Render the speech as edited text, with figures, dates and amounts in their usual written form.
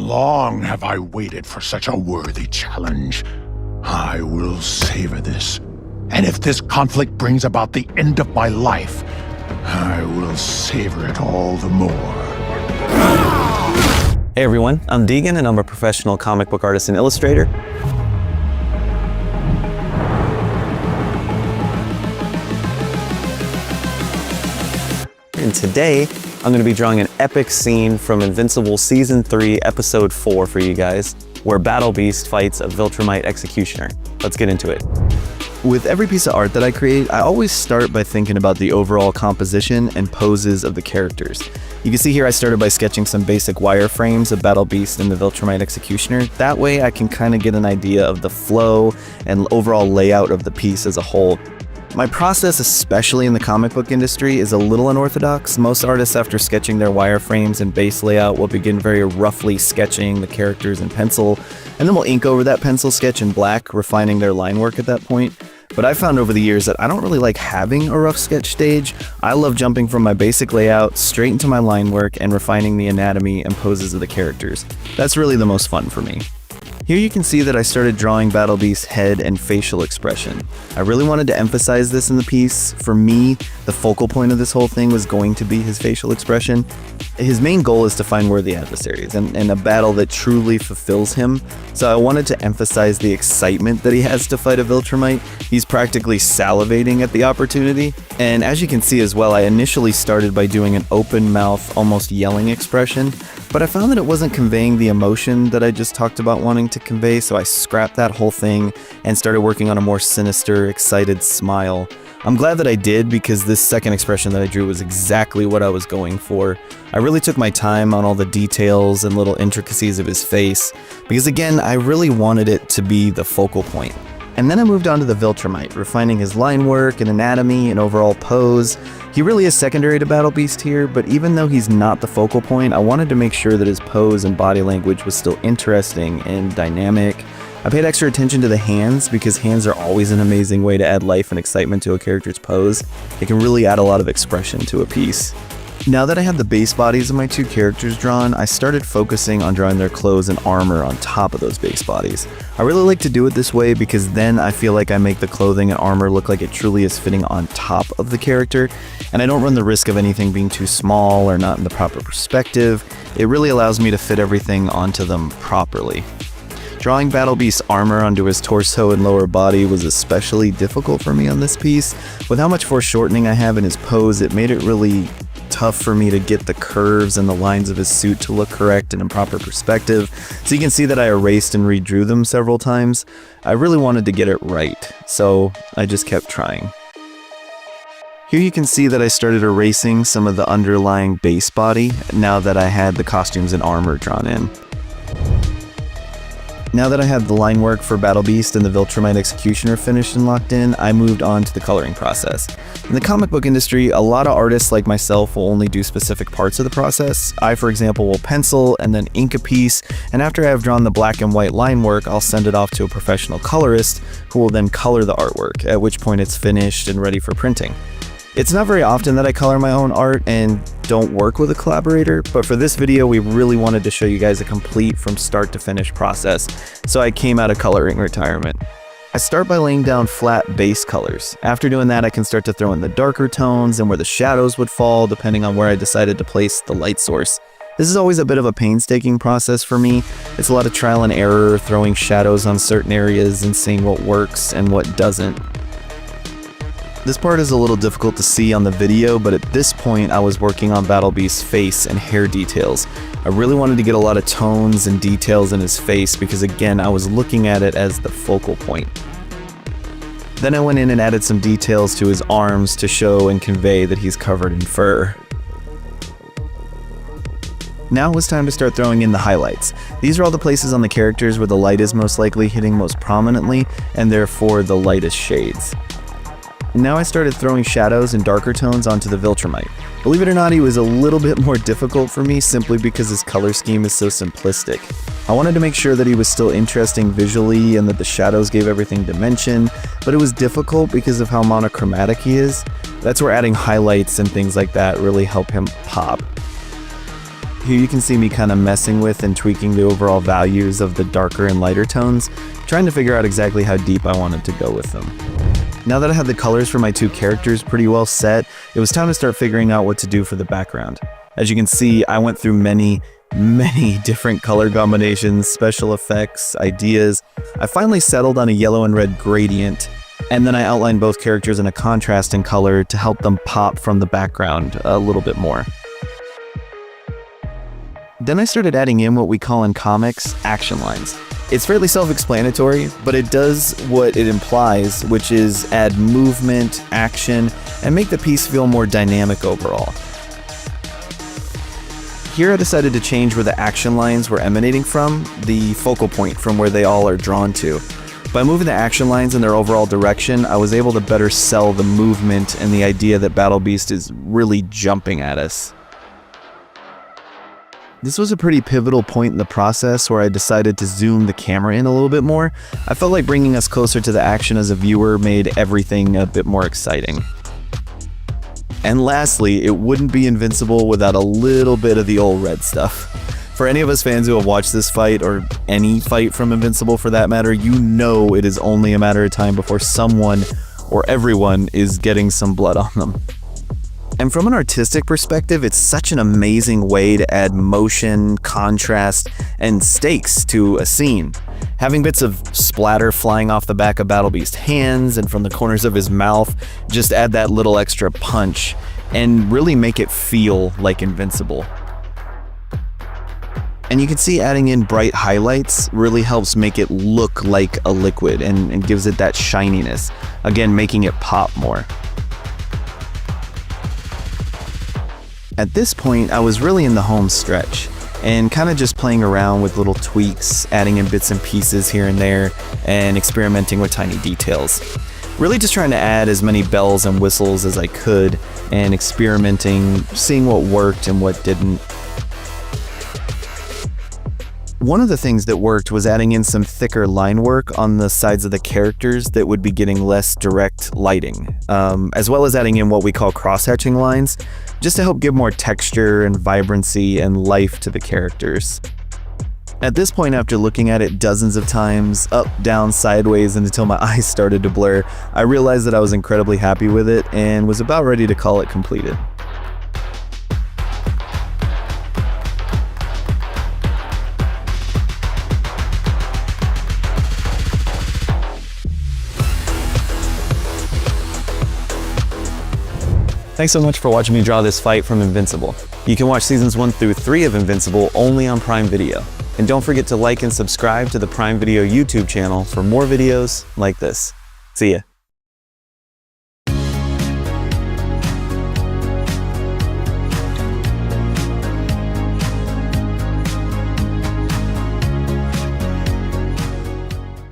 long have I waited for such a worthy challenge. I will savor this. And if this conflict brings about the end of my life, I will savor it all the more. Hey everyone, I'm Deegan and I'm a professional comic book artist and illustrator. And today, I'm going to be drawing an epic scene from Invincible Season 3, Episode 4 for you guys, where Battle Beast fights a Viltrumite executioner. Let's get into it. With every piece of art that I create, I always start by thinking about the overall composition and poses of the characters. You can see here I started by sketching some basic wireframes of Battle Beast and the Viltrumite executioner. That way I can kind of get an idea of the flow and overall layout of the piece as a whole. My process, especially in the comic book industry, is a little unorthodox. Most artists, after sketching their wireframes and base layout, will begin very roughly sketching the characters in pencil, and then will ink over that pencil sketch in black, refining their line work at that point. But I found over the years that I don't really like having a rough sketch stage. I love jumping from my basic layout straight into my line work and refining the anatomy and poses of the characters. That's really the most fun for me. Here you can see that I started drawing Battle Beast's head and facial expression. I really wanted to emphasize this in the piece. For me, the focal point of this whole thing was going to be his facial expression. His main goal is to find worthy adversaries and a battle that truly fulfills him. So I wanted to emphasize the excitement that he has to fight a Viltrumite. He's practically salivating at the opportunity. And as you can see as well, I initially started by doing an open mouth, almost yelling expression. But I found that it wasn't conveying the emotion that I just talked about wanting to convey, so I scrapped that whole thing and started working on a more sinister, excited smile. I'm glad that I did, because this second expression that I drew was exactly what I was going for. I really took my time on all the details and little intricacies of his face, because again, I really wanted it to be the focal point. And then I moved on to the Viltrumite, refining his line work and anatomy and overall pose. He really is secondary to Battle Beast here, but even though he's not the focal point, I wanted to make sure that his pose and body language was still interesting and dynamic. I paid extra attention to the hands, because hands are always an amazing way to add life and excitement to a character's pose. It can really add a lot of expression to a piece. Now that I have the base bodies of my two characters drawn, I started focusing on drawing their clothes and armor on top of those base bodies. I really like to do it this way because then I feel like I make the clothing and armor look like it truly is fitting on top of the character, and I don't run the risk of anything being too small or not in the proper perspective. It really allows me to fit everything onto them properly. Drawing Battle Beast's armor onto his torso and lower body was especially difficult for me on this piece. With how much foreshortening I have in his pose, it made it really tough for me to get the curves and the lines of his suit to look correct and in proper perspective. So you can see that I erased and redrew them several times. I really wanted to get it right, so I just kept trying. Here you can see that I started erasing some of the underlying base body now that I had the costumes and armor drawn in. Now that I had the line work for Battle Beast and the Viltrumite executioner finished and locked in, I moved on to the coloring process. In the comic book industry, a lot of artists like myself will only do specific parts of the process. I, for example, will pencil and then ink a piece, and after I have drawn the black and white line work, I'll send it off to a professional colorist who will then color the artwork, at which point it's finished and ready for printing. It's not very often that I color my own art and don't work with a collaborator, but for this video we really wanted to show you guys a complete from start to finish process, so I came out of coloring retirement. I start by laying down flat base colors. After doing that, I can start to throw in the darker tones and where the shadows would fall depending on where I decided to place the light source. This is always a bit of a painstaking process for me. It's a lot of trial and error, throwing shadows on certain areas and seeing what works and what doesn't. This part is a little difficult to see on the video, but at this point I was working on Battle Beast's face and hair details. I really wanted to get a lot of tones and details in his face because again, I was looking at it as the focal point. Then I went in and added some details to his arms to show and convey that he's covered in fur. Now it was time to start throwing in the highlights. These are all the places on the characters where the light is most likely hitting most prominently, and therefore the lightest shades. Now I started throwing shadows and darker tones onto the Viltrumite. Believe it or not, he was a little bit more difficult for me simply because his color scheme is so simplistic. I wanted to make sure that he was still interesting visually and that the shadows gave everything dimension, but it was difficult because of how monochromatic he is. That's where adding highlights and things like that really help him pop. Here you can see me kind of messing with and tweaking the overall values of the darker and lighter tones, trying to figure out exactly how deep I wanted to go with them. Now that I had the colors for my two characters pretty well set, it was time to start figuring out what to do for the background. As you can see, I went through many different color combinations, special effects, ideas. I finally settled on a yellow and red gradient, and then I outlined both characters in a contrasting color to help them pop from the background a little bit more. Then I started adding in what we call in comics action lines. It's fairly self-explanatory, but it does what it implies, which is add movement, action, and make the piece feel more dynamic overall. Here I decided to change where the action lines were emanating from, the focal point from where they all are drawn to. By moving the action lines in their overall direction, I was able to better sell the movement and the idea that Battle Beast is really jumping at us. This was a pretty pivotal point in the process where I decided to zoom the camera in a little bit more. I felt like bringing us closer to the action as a viewer made everything a bit more exciting. And lastly, it wouldn't be Invincible without a little bit of the old red stuff. For any of us fans who have watched this fight, or any fight from Invincible for that matter, you know it is only a matter of time before someone or everyone is getting some blood on them. And from an artistic perspective, it's such an amazing way to add motion, contrast, and stakes to a scene. Having bits of splatter flying off the back of Battle Beast's hands and from the corners of his mouth just add that little extra punch and really make it feel like Invincible. And you can see adding in bright highlights really helps make it look like a liquid and gives it that shininess, again making it pop more. At this point, I was really in the home stretch and kind of just playing around with little tweaks, adding in bits and pieces here and there, and experimenting with tiny details. Really just trying to add as many bells and whistles as I could and experimenting, seeing what worked and what didn't. One of the things that worked was adding in some thicker line work on the sides of the characters that would be getting less direct lighting, as well as adding in what we call cross-hatching lines, just to help give more texture and vibrancy and life to the characters. At this point, after looking at it dozens of times, up, down, sideways, and until my eyes started to blur, I realized that I was incredibly happy with it and was about ready to call it completed. Thanks so much for watching me draw this fight from Invincible. You can watch seasons 1 through 3 of Invincible only on Prime Video. And don't forget to like and subscribe to the Prime Video YouTube channel for more videos like this. See ya.